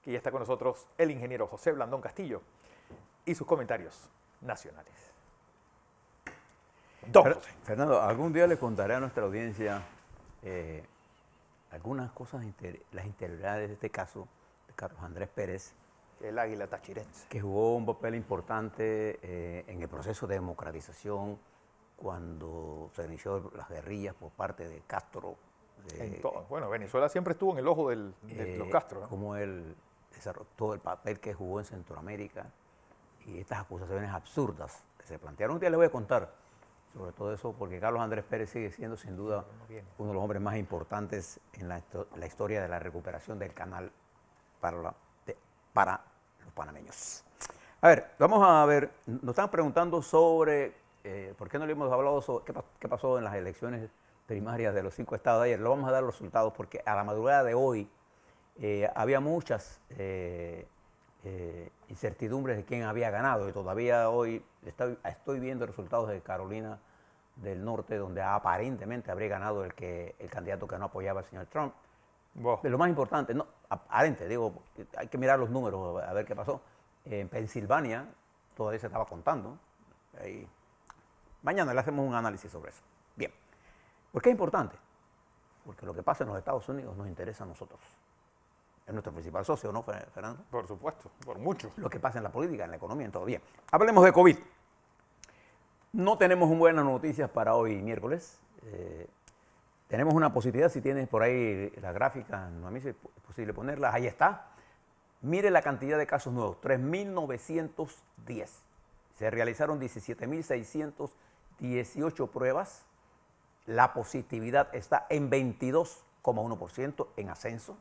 que ya está con nosotros el ingeniero José Blandón Castillo y sus comentarios nacionales. Don José. Fernando, algún día le contaré a nuestra audiencia algunas cosas, las interioridades de este caso de Carlos Andrés Pérez, El águila tachirense. que jugó un papel importante en el proceso de democratización cuando se inició las guerrillas por parte de Castro. Bueno, Venezuela siempre estuvo en el ojo de los Castro, ¿no? Como él desarrolló todo el papel que jugó en Centroamérica y estas acusaciones absurdas que se plantearon. Un día les voy a contar sobre todo eso, porque Carlos Andrés Pérez sigue siendo sin duda uno de los hombres más importantes en la historia de la recuperación del canal para los panameños. A ver, vamos a ver, nos están preguntando sobre por qué no le hemos hablado sobre qué pasó en las elecciones primarias de los 5 estados de ayer. Lo vamos a dar los resultados porque a la madrugada de hoy había muchas incertidumbres de quién había ganado y todavía hoy estoy viendo resultados de Carolina del Norte donde aparentemente habría ganado el candidato que no apoyaba al señor Trump. Wow. Lo más importante, no, aparente, digo, hay que mirar los números a ver qué pasó. En Pensilvania todavía se estaba contando. Mañana le hacemos un análisis sobre eso. Bien. ¿Por qué es importante? Porque lo que pasa en los Estados Unidos nos interesa a nosotros. Es nuestro principal socio, ¿no, Fernando? Por supuesto, por mucho. Lo que pasa en la política, en la economía, en todo. Bien. Hablemos de COVID. No tenemos buenas noticias para hoy, miércoles. Tenemos una positividad, si tienes por ahí la gráfica, no a mí es posible ponerla, ahí está. Mire la cantidad de casos nuevos, 3.910. Se realizaron 17.618 pruebas. La positividad está en 22,1% en ascenso.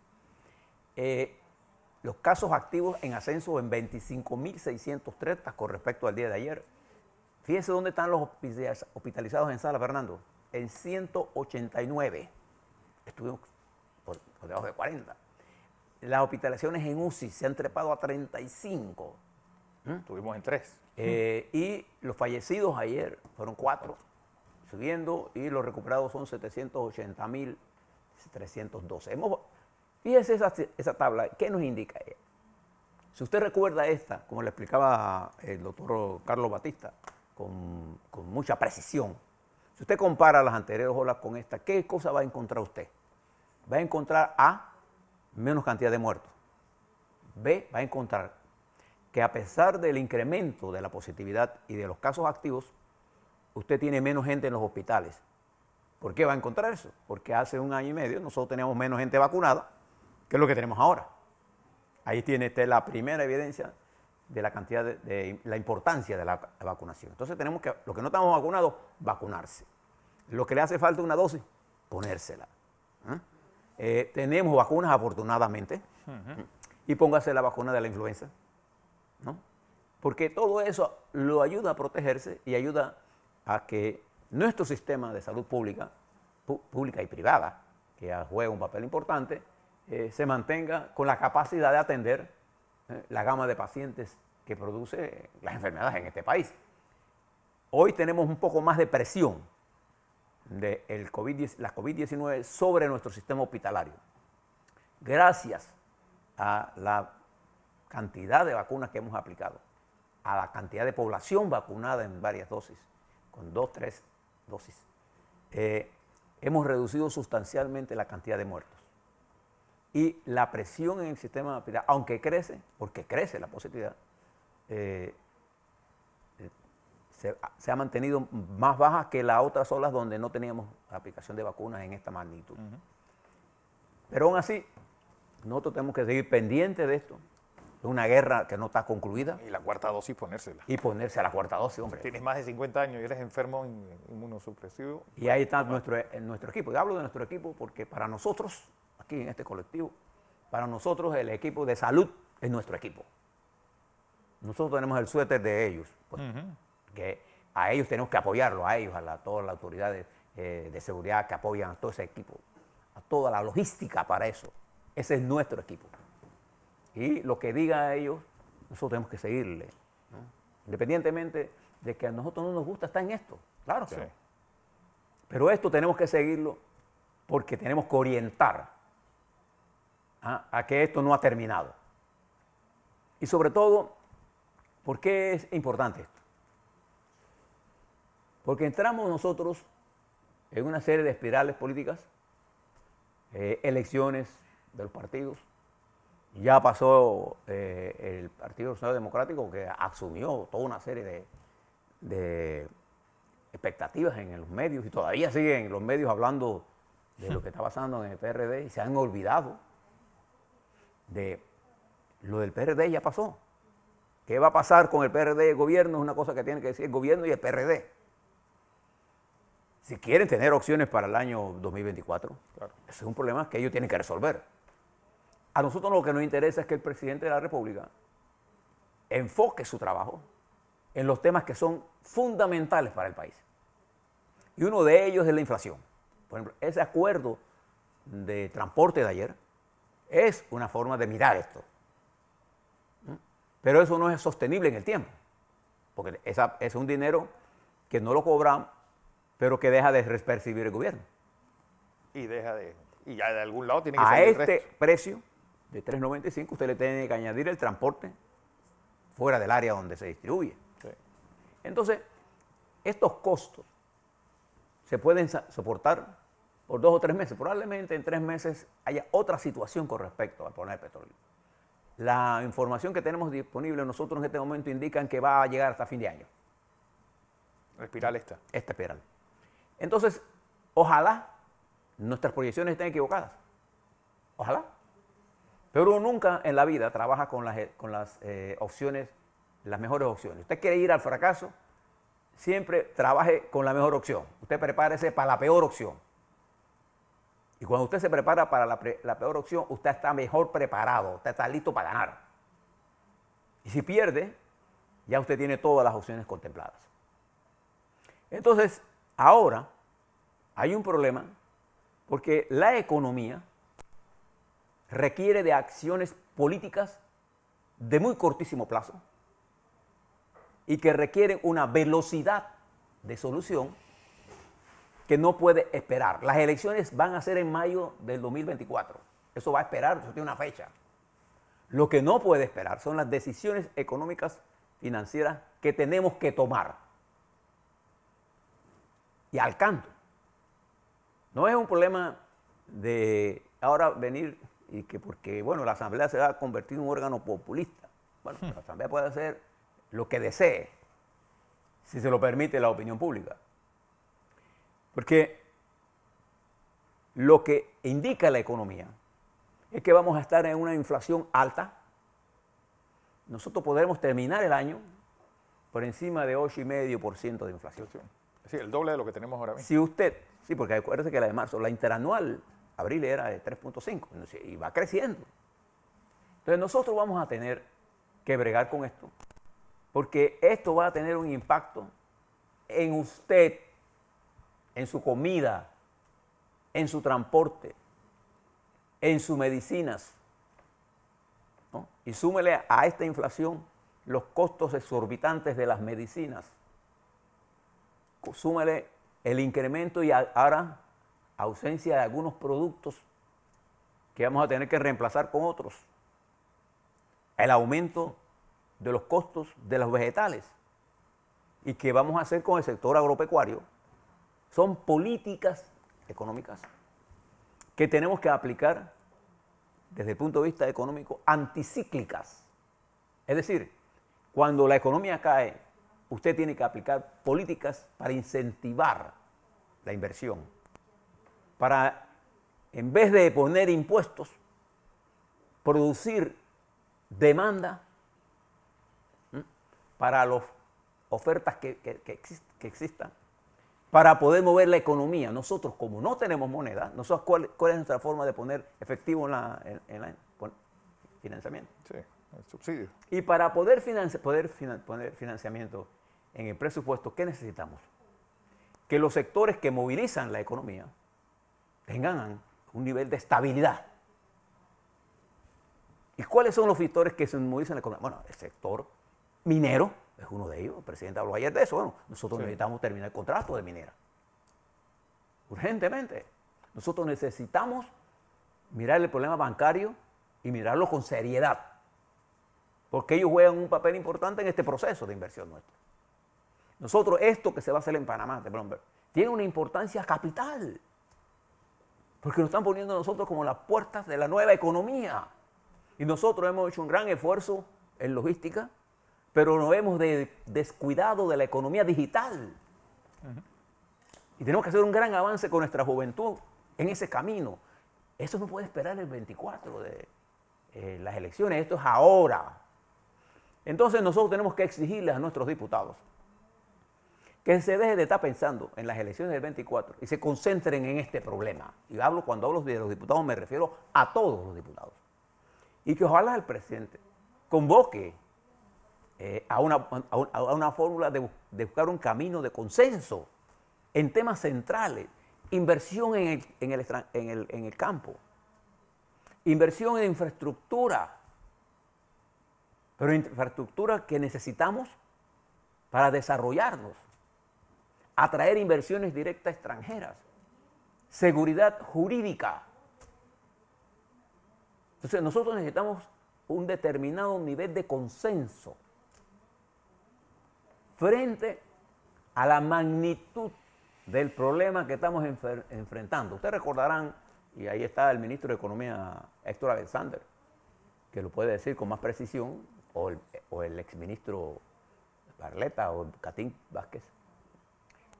Los casos activos en ascenso en 25.630 con respecto al día de ayer. Fíjense dónde están los hospitalizados en sala, Fernando. En 189. Estuvimos por debajo de 40. Las hospitalizaciones en UCI se han trepado a 35. Estuvimos en 3. Y los fallecidos ayer fueron 4, subiendo, y los recuperados son 780.312. Fíjese esa tabla, ¿qué nos indica? Si usted recuerda esta, como le explicaba el doctor Carlos Batista, con mucha precisión, si usted compara las anteriores olas con esta, ¿qué cosa va a encontrar usted? Va a encontrar A, menos cantidad de muertos. B, va a encontrar que a pesar del incremento de la positividad y de los casos activos, usted tiene menos gente en los hospitales. ¿Por qué va a encontrar eso? Porque hace 1 año y medio nosotros teníamos menos gente vacunada que lo que tenemos ahora. Ahí tiene usted la primera evidencia de la cantidad de la importancia de la vacunación. Entonces tenemos que, los que no estamos vacunados, vacunarse. Lo que le hace falta una dosis, ponérsela. Tenemos vacunas afortunadamente, y póngase la vacuna de la influenza, ¿no? Porque todo eso lo ayuda a protegerse y ayuda a que nuestro sistema de salud pública y privada, que juega un papel importante, se mantenga con la capacidad de atender la gama de pacientes que produce las enfermedades en este país. Hoy tenemos un poco más de presión de la COVID-19 sobre nuestro sistema hospitalario, gracias a la cantidad de vacunas que hemos aplicado, a la cantidad de población vacunada en varias dosis, con 2, 3 dosis. Hemos reducido sustancialmente la cantidad de muertos. Y la presión en el sistema hospitalario, aunque crece, porque crece la positividad, se ha mantenido más baja que las otras olas donde no teníamos aplicación de vacunas en esta magnitud. Pero aún así, nosotros tenemos que seguir pendientes de esto. Es una guerra que no está concluida. Y la 4ª dosis ponérsela. Y ponerse a la 4ª dosis, hombre. Tienes más de 50 años y eres enfermo inmunosupresivo. Y ahí está nuestro equipo. Y hablo de nuestro equipo porque para nosotros, aquí en este colectivo, para nosotros el equipo de salud es nuestro equipo. Nosotros tenemos el suéter de ellos, pues, que a ellos tenemos que apoyarlo, a ellos, todas las autoridades de seguridad que apoyan a todo ese equipo, a toda la logística para eso. Ese es nuestro equipo. Y lo que diga a ellos, nosotros tenemos que seguirle, ¿no? Independientemente de que a nosotros no nos gusta estar en esto, claro que sí. Pero esto tenemos que seguirlo porque tenemos que orientar a que esto no ha terminado. Y sobre todo, ¿por qué es importante esto? Porque entramos nosotros en una serie de espirales políticas, elecciones de los partidos. Ya pasó el Partido Social Democrático, que asumió toda una serie de expectativas en los medios y todavía siguen los medios hablando de lo que está pasando en el PRD y se han olvidado de lo del PRD. Ya pasó. ¿Qué va a pasar con el PRD y el gobierno? Es una cosa que tiene que decir el gobierno y el PRD. Si quieren tener opciones para el año 2024, claro, ese es un problema que ellos tienen que resolver. A nosotros lo que nos interesa es que el presidente de la República enfoque su trabajo en los temas que son fundamentales para el país. Y uno de ellos es la inflación. Por ejemplo, ese acuerdo de transporte de ayer es una forma de mirar esto. Pero eso no es sostenible en el tiempo, porque es un dinero que no lo cobran, pero que deja de percibir el gobierno. Y ya de algún lado tiene que salir. A el este resto. precio de 3.95 usted le tiene que añadir el transporte fuera del área donde se distribuye. Sí. Entonces, estos costos se pueden soportar por 2 o 3 meses. Probablemente en 3 meses haya otra situación con respecto al poner petróleo. La información que tenemos disponible nosotros en este momento indican que va a llegar hasta fin de año. La espiral esta. Esta espiral. Entonces, ojalá nuestras proyecciones estén equivocadas. Ojalá. Pero uno nunca en la vida trabaja con las opciones, las mejores opciones. Usted quiere ir al fracaso, siempre trabaje con la mejor opción. Usted prepárese para la peor opción. Y cuando usted se prepara para la peor opción, usted está mejor preparado, usted está listo para ganar. Y si pierde, ya usted tiene todas las opciones contempladas. Entonces, ahora hay un problema porque la economía requiere de acciones políticas de muy cortísimo plazo y que requieren una velocidad de solución que no puede esperar. Las elecciones van a ser en mayo del 2024. Eso va a esperar, eso tiene una fecha. Lo que no puede esperar son las decisiones económicas, financieras que tenemos que tomar. Y al canto. No es un problema de ahora venir y que porque, bueno, la Asamblea se va a convertir en un órgano populista. Bueno, la Asamblea puede hacer lo que desee, si se lo permite la opinión pública. Porque lo que indica la economía es que vamos a estar en una inflación alta. Nosotros podremos terminar el año por encima de 8,5% de inflación. Sí, el doble de lo que tenemos ahora mismo. Si usted, sí, porque acuérdese que la de marzo, la interanual, abril era de 3.5 y va creciendo. Entonces nosotros vamos a tener que bregar con esto, porque esto va a tener un impacto en usted, en su comida, en su transporte, en sus medicinas, ¿no? Y súmele a esta inflación los costos exorbitantes de las medicinas. Súmele el incremento y ahora ausencia de algunos productos que vamos a tener que reemplazar con otros. El aumento de los costos de los vegetales. ¿Y qué vamos a hacer con el sector agropecuario? Son políticas económicas que tenemos que aplicar desde el punto de vista económico anticíclicas. Es decir, cuando la economía cae, usted tiene que aplicar políticas para incentivar la inversión. Para, en vez de poner impuestos, producir demanda para las ofertas que existan, para poder mover la economía. Nosotros, como no tenemos moneda, nosotros, ¿cuál es nuestra forma de poner efectivo en el financiamiento? Sí, el subsidio. Y para poder poner financiamiento en el presupuesto, ¿qué necesitamos? Que los sectores que movilizan la economía tengan un nivel de estabilidad. ¿Y cuáles son los sectores que se movilizan la economía? Bueno, el sector minero es uno de ellos. El presidente habló ayer de eso. Bueno, nosotros necesitamos terminar el contrato de minera. Urgentemente. Nosotros necesitamos mirar el problema bancario y mirarlo con seriedad. porque ellos juegan un papel importante en este proceso de inversión nuestro. Nosotros, esto que se va a hacer en Panamá, de Bloomberg, tiene una importancia capital, porque nos están poniendo a nosotros como las puertas de la nueva economía. Y nosotros hemos hecho un gran esfuerzo en logística, pero nos hemos descuidado de la economía digital. Y tenemos que hacer un gran avance con nuestra juventud en ese camino. Eso no puede esperar el 24 de las elecciones, esto es ahora. Entonces nosotros tenemos que exigirles a nuestros diputados que se deje de estar pensando en las elecciones del 24 y se concentren en este problema. Y cuando hablo de los diputados me refiero a todos los diputados. Y que ojalá el presidente convoque a una fórmula de buscar un camino de consenso en temas centrales, inversión en el campo, inversión en infraestructura, pero infraestructura que necesitamos para desarrollarnos, atraer inversiones directas extranjeras, seguridad jurídica. Entonces nosotros necesitamos un determinado nivel de consenso frente a la magnitud del problema que estamos enfrentando. Ustedes recordarán, y ahí está el ministro de Economía, Héctor Alexander, que lo puede decir con más precisión, o el exministro Barletta o Catín Vázquez.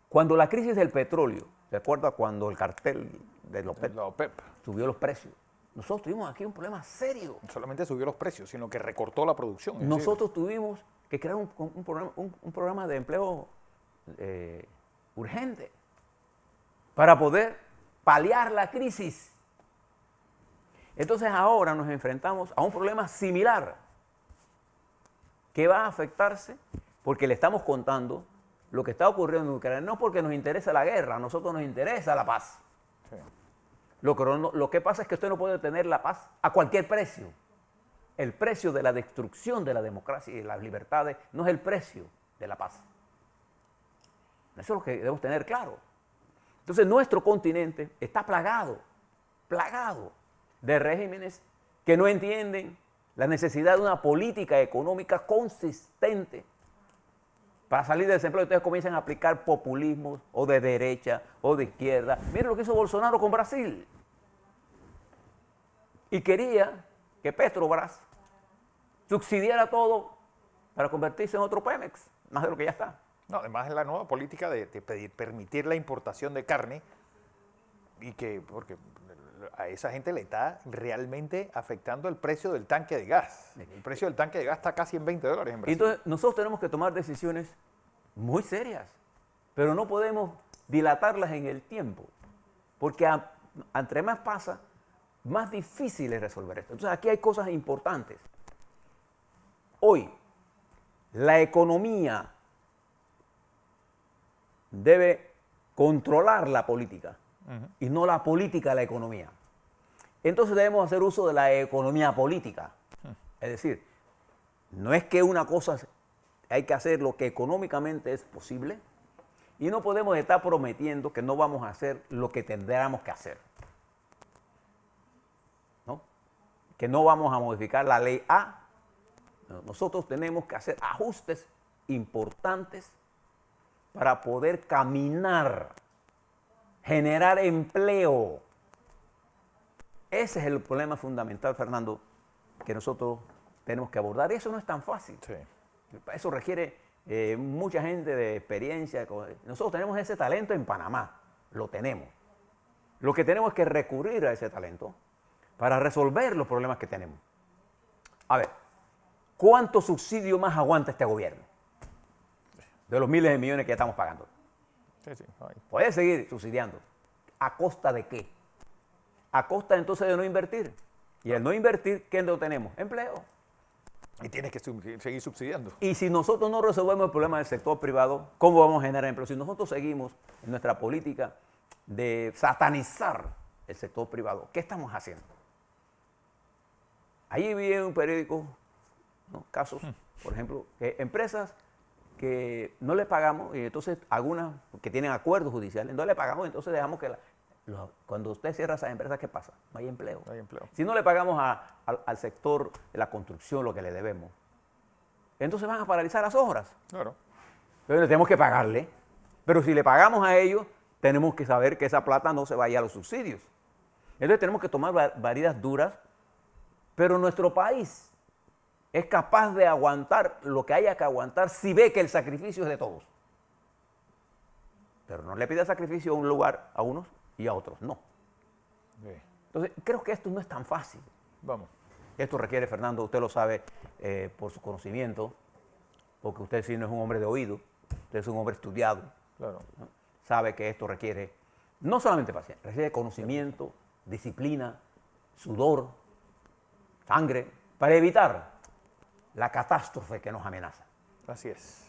Cuando la crisis del petróleo, ¿se acuerda cuando el cartel de la OPEP subió los precios? Nosotros tuvimos aquí un problema serio. No solamente subió los precios, sino que recortó la producción. Nosotros tuvimos que crear un programa de empleo urgente para poder paliar la crisis. Entonces ahora nos enfrentamos a un problema similar que va a afectarse porque le estamos contando lo que está ocurriendo en Ucrania, no porque nos interesa la guerra, a nosotros nos interesa la paz. Sí. Lo que pasa es que usted no puede tener la paz a cualquier precio. El precio de la destrucción de la democracia y de las libertades no es el precio de la paz. Eso es lo que debemos tener claro. Entonces nuestro continente está plagado de regímenes que no entienden la necesidad de una política económica consistente para salir del desempleo. Ustedes comienzan a aplicar populismos o de derecha o de izquierda. Miren lo que hizo Bolsonaro con Brasil. Y quería que Petrobras subsidiara todo para convertirse en otro Pemex, más de lo que ya está. No, además la nueva política de permitir la importación de carne y porque a esa gente le está realmente afectando el precio del tanque de gas. El precio del tanque de gas está casi en $20 en Brasil. Entonces nosotros tenemos que tomar decisiones muy serias, pero no podemos dilatarlas en el tiempo, porque entre más pasa, más difícil es resolver esto. Entonces aquí hay cosas importantes. Hoy, la economía debe controlar la política y no la política la economía. Entonces debemos hacer uso de la economía política. Es decir, no es que una cosa hay que hacer lo que económicamente es posible y no podemos estar prometiendo que no vamos a hacer lo que tendríamos que hacer. ¿No? Que no vamos a modificar la ley A. Nosotros tenemos que hacer ajustes importantes para poder caminar, generar empleo. Ese es el problema fundamental, Fernando, que nosotros tenemos que abordar. Y eso no es tan fácil. Sí. Eso requiere mucha gente de experiencia. Nosotros tenemos ese talento en Panamá, lo tenemos. Lo que tenemos es que recurrir a ese talento para resolver los problemas que tenemos. A ver, ¿cuánto subsidio más aguanta este gobierno? De los miles de millones que ya estamos pagando. Sí, sí. Puede seguir subsidiando. ¿A costa de qué? A costa entonces de no invertir. Y al no invertir, ¿qué no tenemos? Empleo. Y tienes que seguir subsidiando. Y si nosotros no resolvemos el problema del sector privado, ¿cómo vamos a generar empleo? Si nosotros seguimos en nuestra política de satanizar el sector privado, ¿qué estamos haciendo? Ahí vi en un periódico, ¿no?, casos, por ejemplo, que empresas que no le pagamos, y entonces algunas que tienen acuerdos judiciales, no le pagamos, entonces dejamos que cuando usted cierra esas empresas, ¿qué pasa? No hay empleo. No hay empleo. Si no le pagamos al sector de la construcción lo que le debemos, entonces van a paralizar las obras. Claro. Entonces tenemos que pagarle, pero si le pagamos a ellos, tenemos que saber que esa plata no se vaya a los subsidios. Entonces tenemos que tomar medidas duras, pero nuestro país es capaz de aguantar lo que haya que aguantar si ve que el sacrificio es de todos. Pero no le pida sacrificio a un lugar a unos y a otros, no. Sí. Entonces creo que esto no es tan fácil. Vamos. Esto requiere, Fernando, usted lo sabe por su conocimiento, porque usted sí no es un hombre de oído, usted es un hombre estudiado. Claro. ¿No? Sabe que esto requiere no solamente paciencia, requiere conocimiento, disciplina, sudor, sangre, para evitar la catástrofe que nos amenaza. Así es.